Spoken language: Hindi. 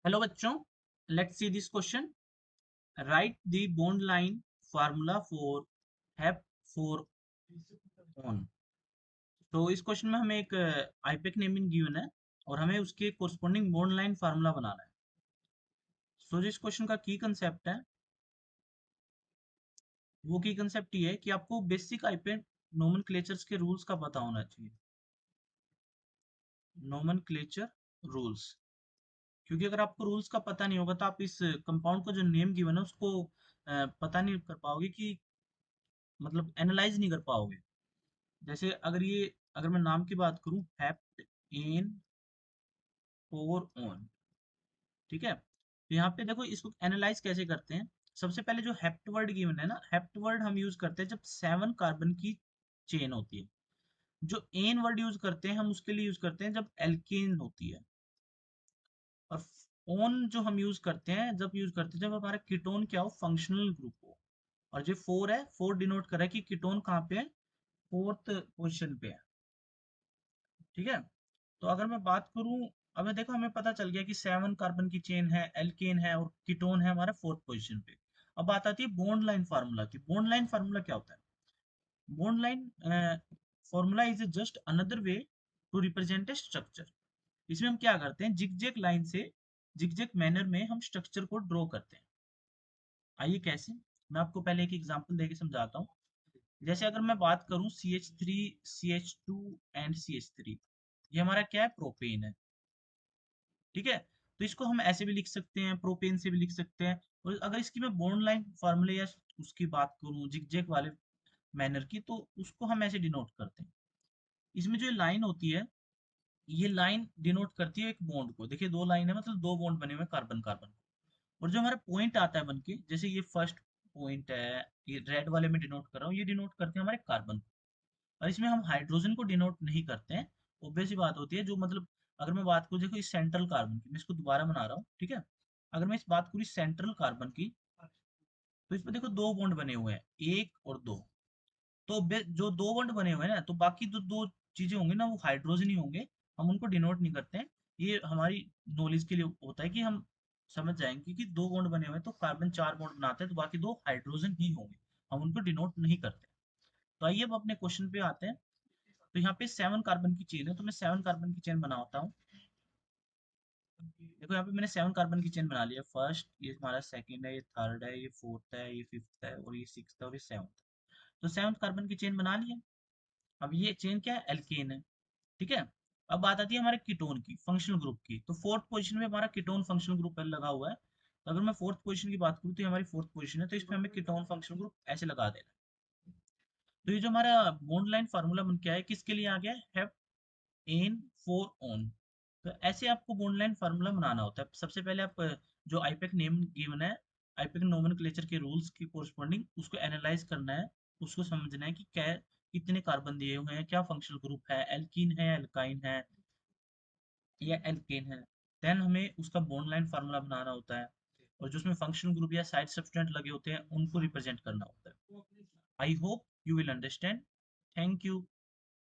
हेलो बच्चों, let's see this question. Right the bond line formula for hep four one. तो इस क्वेश्चन में हमें एक आईपेक नेमिंग गिवन है और हमें उसके कोरस्पॉन्डिंग बॉन्ड लाइन फार्मूला बनाना है। सो जिस क्वेश्चन का की कंसेप्ट है वो की कंसेप्ट ये है कि आपको बेसिक आईपेक नोमेनक्लेचर्स के रूल्स का पता होना चाहिए। नोमेनक्लेचर रूल्स, क्योंकि अगर आपको रूल्स का पता नहीं होगा तो आप इस कंपाउंड को जो नेम गिवन है उसको पता नहीं कर पाओगे कि मतलब एनालाइज नहीं कर पाओगे। जैसे अगर मैं नाम की बात करूं, हेप्ट इन फोर ऑन, ठीक है। तो यहाँ पे देखो इसको एनालाइज कैसे करते हैं। सबसे पहले जो हेप्ट वर्ड गिवन है ना, हेप्ट वर्ड हम यूज करते हैं जब 7 कार्बन की चेन होती है। जो एन वर्ड यूज करते हैं हम उसके लिए यूज करते हैं जब एल्केन होती है। और ऑन जो हम यूज करते हैं जब हमारा कीटोन क्या हो, फंक्शनल ग्रुप हो। और जो फोर है, फोर डिनोट कर रहा है कि कीटोन कहाँ पे है, फोर्थ पोजिशन पे है, ठीक है। तो अगर मैं बात करूं, अब देखो हमें पता चल गया कि 7 कार्बन की चेन है, एल्केन है और कीटोन है हमारा फोर्थ पोजीशन पे। अब बात आती है बॉन्ड लाइन फार्मूला की। बॉन्ड लाइन फार्मूला क्या होता है? Bond line formula is just another way to represent a structure. इसमें हम क्या करते हैं, जिगजैग लाइन से, जिगजैग मैनर में हम स्ट्रक्चर को ड्रॉ करते हैं। आइए कैसे, मैं आपको पहले एक एग्जांपल देके समझाता हूँ। जैसे अगर मैं बात करूं CH3, CH2 एंड CH3, ये हमारा क्या है, प्रोपेन है, ठीक है। तो इसको हम ऐसे भी लिख सकते हैं, प्रोपेन से भी लिख सकते हैं। और अगर इसकी मैं बॉन्ड लाइन फार्मूले या उसकी बात करूं जिगजैग वाले मैनर की, तो उसको हम ऐसे डिनोट करते हैं। इसमें जो लाइन होती है, ये लाइन डिनोट करती है एक बॉन्ड को। देखिए दो लाइन है, मतलब दो बॉन्ड बने हुए कार्बन कार्बन। और जो हमारा पॉइंट आता है बनके, जैसे ये फर्स्ट पॉइंट है, ये रेड वाले में डिनोट कर रहा हूँ, ये डिनोट करते हैं हमारे कार्बन को। और इसमें हम हाइड्रोजन को डिनोट नहीं करते हैं। ऑब्वियस सी बात होती है, जो मतलब अगर मैं बात करूँ, देखो इस सेंट्रल कार्बन की, मैं इसको दोबारा बना रहा हूँ, ठीक है। अगर मैं इस बात करूँ सेंट्रल कार्बन की, तो इसमें देखो दो बॉन्ड बने हुए हैं, एक और दो। तो जो दो बॉन्ड बने हुए हैं ना, तो बाकी जो दो चीजें होंगी ना वो हाइड्रोजन ही होंगे। हम उनको डिनोट नहीं करते हैं। ये हमारी नॉलेज के लिए होता है कि हम समझ जाएंगे कि दो बॉन्ड बने हुए हैं तो कार्बन चार बॉन्ड बनाते हैं, तो बाकी दो हाइड्रोजन ही होंगे। हम उनको डिनोट नहीं करते। तो आइए अब अपने क्वेश्चन पे आते हैं। तो यहाँ पे 7 कार्बन की चेन है, तो मैं 7 कार्बन की चेन बनाता हूँ। देखो यहाँ पे मैंने 7 कार्बन की चेन बना लिया। फर्स्ट, ये हमारा सेकंड है, ये थर्ड है, ये फोर्थ है, ये फिफ्थ है और ये सिक्स्थ है और ये सेवंथ। तो 7 कार्बन की चेन बना लिया। अब ये चेन क्या है, एल्केन है, ठीक है। अब बात आती है हमारे कीटोन की, फंक्शनल ग्रुप की। तो फोर्थ पोजीशन में हमारा कीटोन फंक्शनल ग्रुप लगा हुआ है। तो अगर मैं फोर्थ पोजीशन की बात करूँ तो ये हमारी फोर्थ पोजीशन है, तो इसमें हमें कीटोन फंक्शनल ग्रुप ऐसे लगा देना। तो ये जो हमारा बॉन्ड लाइन फार्मूला बन के आया, किसके लिए आ गया है, एन फोर ऑन। तो ऐसे आपको बॉन्ड लाइन फार्मूला बनाना होता है। सबसे पहले आप जो आईपेक नेम गिवन है, आईपेक नोमेनक्लेचर के रूल्स की कोरस्पॉन्डिंग उसको एनालाइज करना है। उसको समझना है कि क्या कितने कार्बन दिए हुए हैं, क्या फंक्शनल ग्रुप है, एल्कीन है, एल्काइन है या एल्केन है। देन हमें उसका बॉन्ड लाइन फार्मूला बनाना होता है। और जो उसमें फंक्शनल ग्रुप या साइड सब्सटेंट लगे होते हैं उनको रिप्रेजेंट करना होता है। I hope you will understand. Thank you.